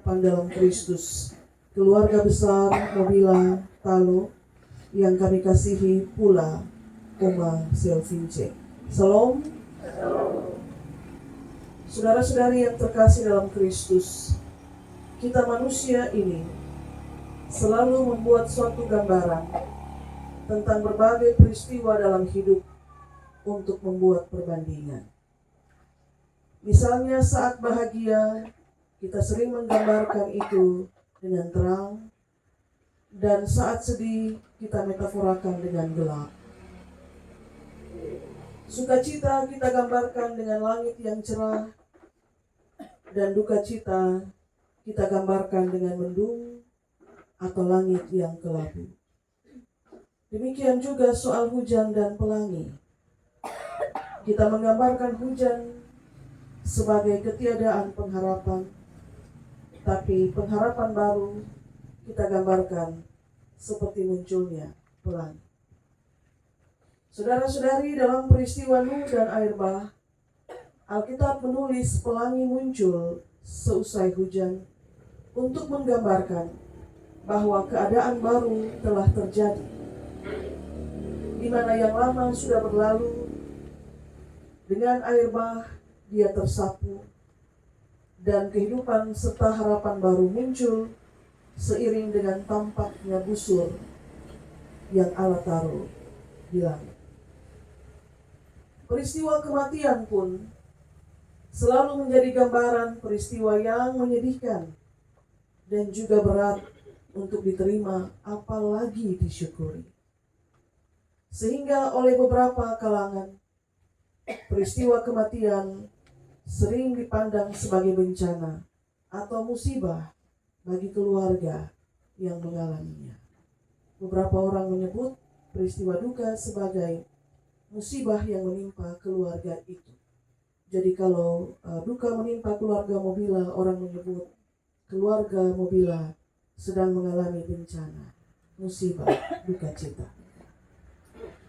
dalam Kristus, keluarga besar Mobila Talo yang kami kasihi pula Oma Selvince. Salam. Saudara-saudari yang terkasih dalam Kristus, kita manusia ini selalu membuat suatu gambaran tentang berbagai peristiwa dalam hidup untuk membuat perbandingan. Misalnya saat bahagia, kita sering menggambarkan itu dengan terang, dan saat sedih kita metaforakan dengan gelap. Sukacita kita gambarkan dengan langit yang cerah, dan duka cita kita gambarkan dengan mendung atau langit yang kelabu. Demikian juga soal hujan dan pelangi. Kita menggambarkan hujan sebagai ketiadaan pengharapan, tapi pengharapan baru kita gambarkan seperti munculnya pelangi. Saudara-saudari, dalam peristiwa Nuh dan air bah, Alkitab menulis pelangi muncul seusai hujan untuk menggambarkan bahwa keadaan baru telah terjadi, di mana yang lama sudah berlalu. Dengan air bah dia tersapu, dan kehidupan serta harapan baru muncul seiring dengan tampaknya busur yang Allah taruh di langit. Peristiwa kematian pun selalu menjadi gambaran peristiwa yang menyedihkan dan juga berat untuk diterima, apalagi disyukuri. Sehingga oleh beberapa kalangan, peristiwa kematian sering dipandang sebagai bencana atau musibah bagi keluarga yang mengalaminya. Beberapa orang menyebut peristiwa duka sebagai musibah yang menimpa keluarga itu. Jadi kalau duka menimpa keluarga Mobila, orang menyebut keluarga Mobila sedang mengalami bencana, musibah, duka cita.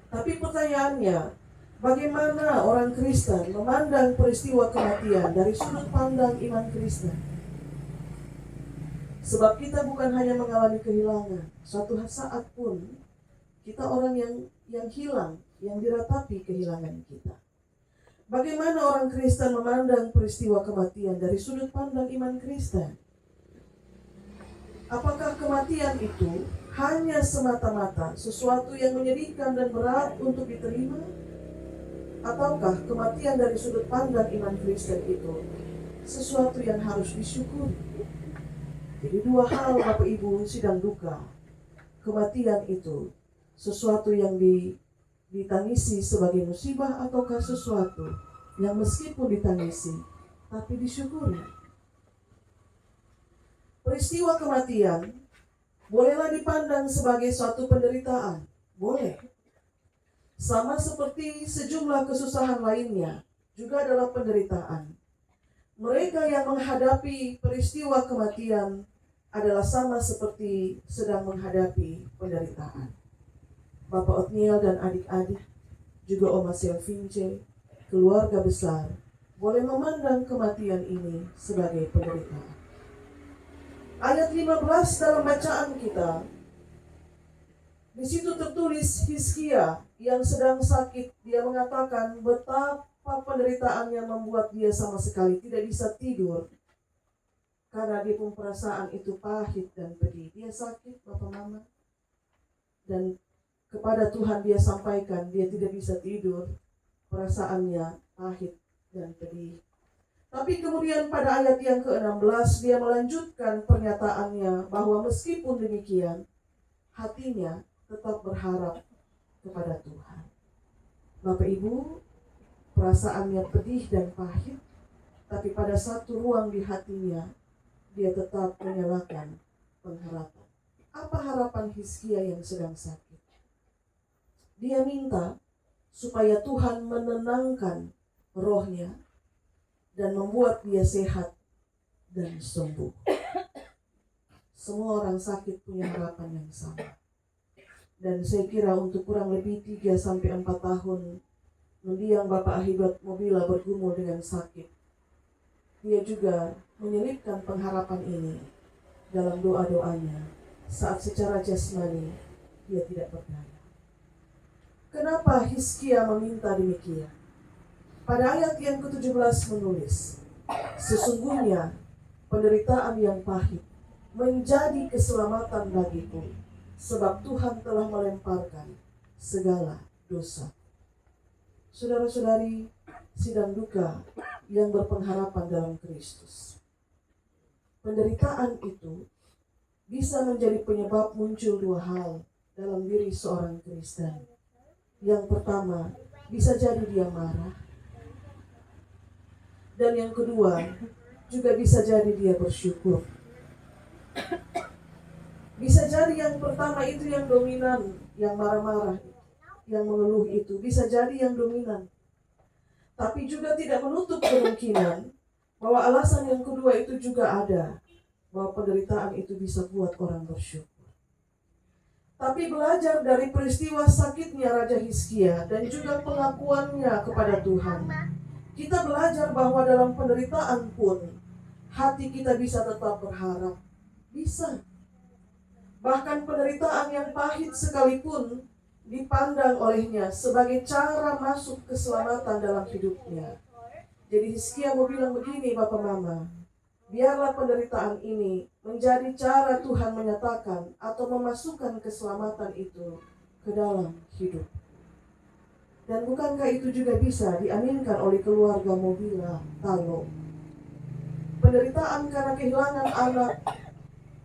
Tapi pertanyaannya, bagaimana orang Kristen memandang peristiwa kematian dari sudut pandang iman Kristen? Sebab kita bukan hanya mengalami kehilangan, suatu saat pun kita orang yang hilang, yang diratapi kehilangan kita. Bagaimana orang Kristen memandang peristiwa kematian dari sudut pandang iman Kristen? Apakah kematian itu hanya semata-mata sesuatu yang menyedihkan dan berat untuk diterima? Ataukah kematian dari sudut pandang iman Kristen itu sesuatu yang harus disyukuri? Jadi dua hal, Bapak Ibu, sidang duka. Kematian itu sesuatu yang ditangisi sebagai musibah, ataukah sesuatu yang meskipun ditangisi tapi disyukuri? Peristiwa kematian bolehlah dipandang sebagai suatu penderitaan, boleh. Sama seperti sejumlah kesusahan lainnya juga adalah penderitaan. Mereka yang menghadapi peristiwa kematian adalah sama seperti sedang menghadapi penderitaan. Bapak Otniel dan adik-adik, juga Oma Selvince, keluarga besar, boleh memandang kematian ini sebagai penderitaan. Ayat 15 dalam bacaan kita, di situ tertulis Hizkia yang sedang sakit. Dia mengatakan betapa penderitaannya membuat dia sama sekali tidak bisa tidur, karena dia pun perasaan itu pahit dan pedih. Dia sakit, Bapak Mama, dan kepada Tuhan dia sampaikan dia tidak bisa tidur, perasaannya pahit dan pedih. Tapi kemudian pada ayat yang ke-16 dia melanjutkan pernyataannya bahwa meskipun demikian, hatinya tetap berharap kepada Tuhan. Bapak Ibu, perasaannya pedih dan pahit, tapi pada satu ruang di hatinya dia tetap menyalakan pengharapan. Apa harapan Hizkia yang sedang sakit? Dia minta supaya Tuhan menenangkan rohnya dan membuat dia sehat dan sembuh. Semua orang sakit punya harapan yang sama. Dan saya kira untuk kurang lebih 3-4 tahun mendiang Bapak Ahibat Mobila bergumul dengan sakit, dia juga menyelipkan pengharapan ini dalam doa-doanya saat secara jasmani dia tidak berdaya. Kenapa Hizkia meminta demikian? Pada ayat yang ke-17 menulis, sesungguhnya penderitaan yang pahit menjadi keselamatan bagiku, sebab Tuhan telah melemparkan segala dosa. Saudara-saudari, sidang duka yang berpengharapan dalam Kristus. Penderitaan itu bisa menjadi penyebab muncul dua hal dalam diri seorang Kristen. Yang pertama, bisa jadi dia marah. Dan yang kedua, juga bisa jadi dia bersyukur. Bisa jadi yang pertama itu yang dominan, yang marah-marah, yang mengeluh itu. Bisa jadi yang dominan. Tapi juga tidak menutup kemungkinan bahwa alasan yang kedua itu juga ada. Bahwa penderitaan itu bisa buat orang bersyukur. Tapi belajar dari peristiwa sakitnya Raja Hizkia dan juga pengakuannya kepada Tuhan, kita belajar bahwa dalam penderitaan pun hati kita bisa tetap berharap. Bisa. Bahkan penderitaan yang pahit sekalipun dipandang olehnya sebagai cara masuk keselamatan dalam hidupnya. Jadi Hizkia mau bilang begini, Bapak Mama, biarlah penderitaan ini menjadi cara Tuhan menyatakan atau memasukkan keselamatan itu ke dalam hidup. Dan bukankah itu juga bisa diaminkan oleh keluarga Mobila Talo? Penderitaan karena kehilangan anak,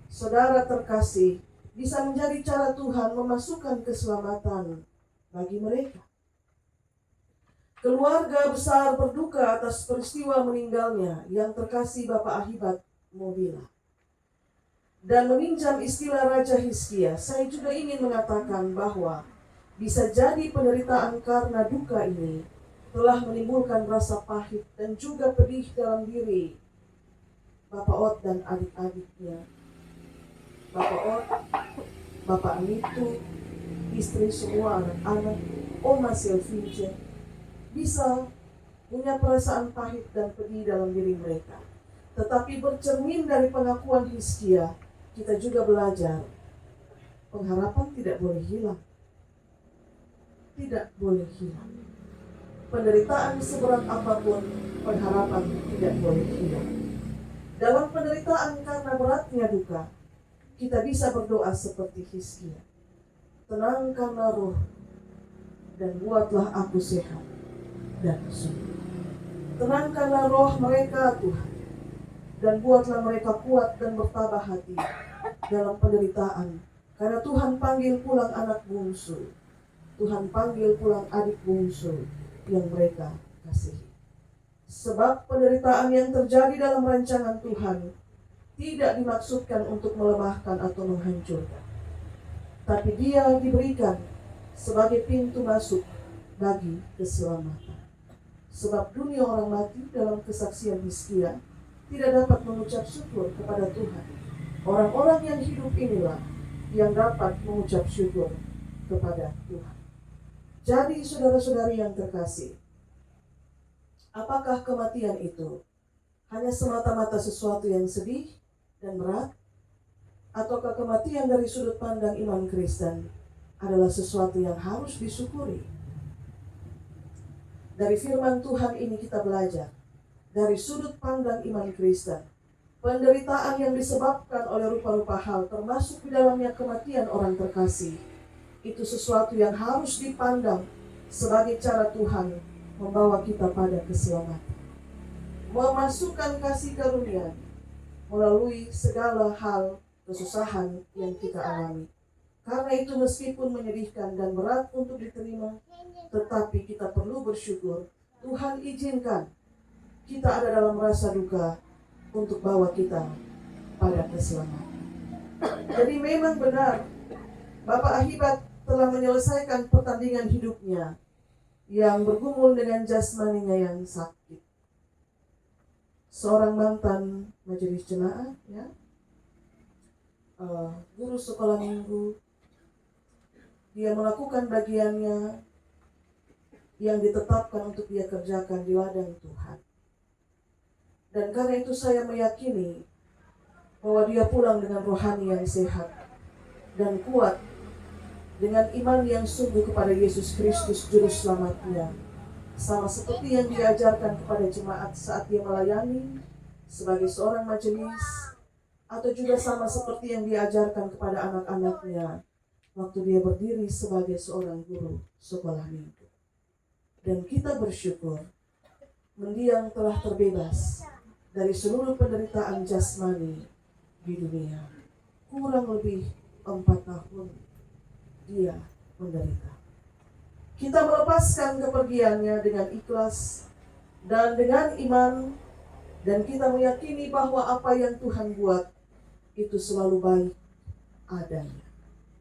saudara terkasih, bisa menjadi cara Tuhan memasukkan keselamatan bagi mereka. Keluarga besar berduka atas peristiwa meninggalnya yang terkasih Bapak Ahibat Mobila. Dan meminjam istilah Raja Hizkia, saya juga ingin mengatakan bahwa bisa jadi penderitaan karena duka ini telah menimbulkan rasa pahit dan juga pedih dalam diri Bapak Ot dan adik-adiknya. Bapak Ot, Bapak Anitu, istri semua anak-anak, Oma Selvince, bisa punya perasaan pahit dan pedih dalam diri mereka. Tetapi bercermin dari pengakuan Hizkia, kita juga belajar pengharapan tidak boleh hilang. Tidak boleh hilang. Penderitaan seberat apapun, pengharapan tidak boleh hilang. Dalam penderitaan karena beratnya duka, kita bisa berdoa seperti Hizkia. Tenangkanlah roh dan buatlah aku sehat dan sembuh. Tenangkanlah roh mereka Tuhan, dan buatlah mereka kuat dan bertabah hati dalam penderitaan. Karena Tuhan panggil pulang anak bungsu, Tuhan panggil pulang adik bungsu yang mereka kasihi. Sebab penderitaan yang terjadi dalam rancangan Tuhan tidak dimaksudkan untuk melemahkan atau menghancurkan, tapi dia diberikan sebagai pintu masuk bagi keselamatan. Sebab dunia orang mati dalam kesaksian Hizkia tidak dapat mengucap syukur kepada Tuhan. Orang-orang yang hidup inilah yang dapat mengucap syukur kepada Tuhan. Jadi saudara-saudari yang terkasih, apakah kematian itu hanya semata-mata sesuatu yang sedih dan berat? Ataukah kematian dari sudut pandang iman Kristen adalah sesuatu yang harus disyukuri? Dari firman Tuhan ini kita belajar, dari sudut pandang iman Kristen, penderitaan yang disebabkan oleh rupa-rupa hal, termasuk di dalamnya kematian orang terkasih, itu sesuatu yang harus dipandang sebagai cara Tuhan membawa kita pada keselamatan. Memasukkan kasih karunia melalui segala hal kesusahan yang kita alami. Karena itu meskipun menyedihkan dan berat untuk diterima, tetapi kita perlu bersyukur. Tuhan izinkan kita ada dalam rasa duka untuk bawa kita pada keselamatan. Jadi memang benar, Bapak Ahibat telah menyelesaikan pertandingan hidupnya yang bergumul dengan jasmaninya yang sakit. Seorang mantan majelis jemaat, guru sekolah minggu, dia melakukan bagiannya yang ditetapkan untuk dia kerjakan di ladang Tuhan. Dan karena itu saya meyakini bahwa dia pulang dengan rohani yang sehat dan kuat, dengan iman yang sungguh kepada Yesus Kristus Juru Selamatnya, sama seperti yang diajarkan kepada jemaat saat dia melayani sebagai seorang majelis, atau juga sama seperti yang diajarkan kepada anak-anaknya waktu dia berdiri sebagai seorang guru sekolah minggu. Dan kita bersyukur mendiang telah terbebas dari seluruh penderitaan jasmani di dunia. Kurang lebih 4 tahun dia menderita. Kita melepaskan kepergiannya dengan ikhlas dan dengan iman, dan kita meyakini bahwa apa yang Tuhan buat itu selalu baik adanya.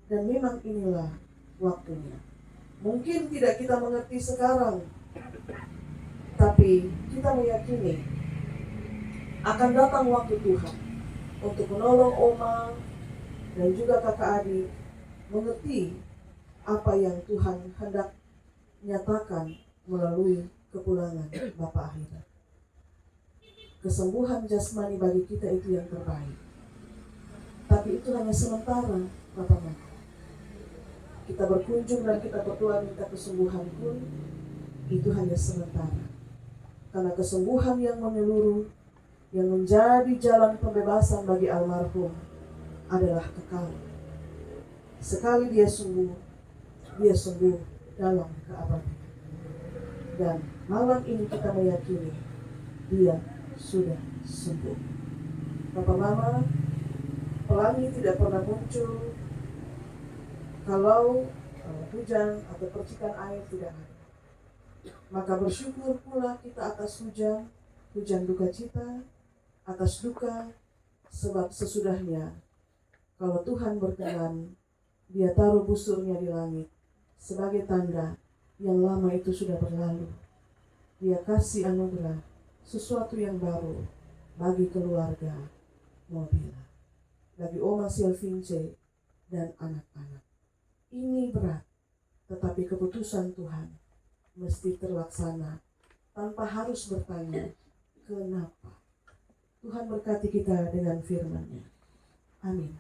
Dan memang inilah waktunya. Mungkin tidak kita mengerti sekarang, tapi kita meyakini akan datang waktu Tuhan untuk menolong Oma dan juga kakak adik mengerti apa yang Tuhan hendak nyatakan melalui kepulangan Bapa akhirat. Kesembuhan jasmani bagi kita itu yang terbaik, tapi itu hanya sementara, Bapak Mama. Kita berkunjung dan kita berdoa minta kesembuhan pun itu hanya sementara. Karena kesembuhan yang menyeluruh, yang menjadi jalan pembebasan bagi almarhum adalah kekal. Sekali dia sembuh dalam keabadian. Dan malam ini kita meyakini dia sudah sembuh. Bapak Mama, pelangi tidak pernah muncul kalau hujan atau percikan air tidak ada. Maka bersyukur pula kita atas hujan duka cita, atas duka, sebab sesudahnya kalau Tuhan berkenan, dia taruh busurnya di langit sebagai tanda yang lama itu sudah berlalu. Dia kasih anugerah sesuatu yang baru bagi keluarga Mobila, bagi Oma Silvince dan anak-anak. Ini berat, tetapi keputusan Tuhan mesti terlaksana tanpa harus bertanya kenapa. Tuhan berkati kita dengan firman-Nya. Amin.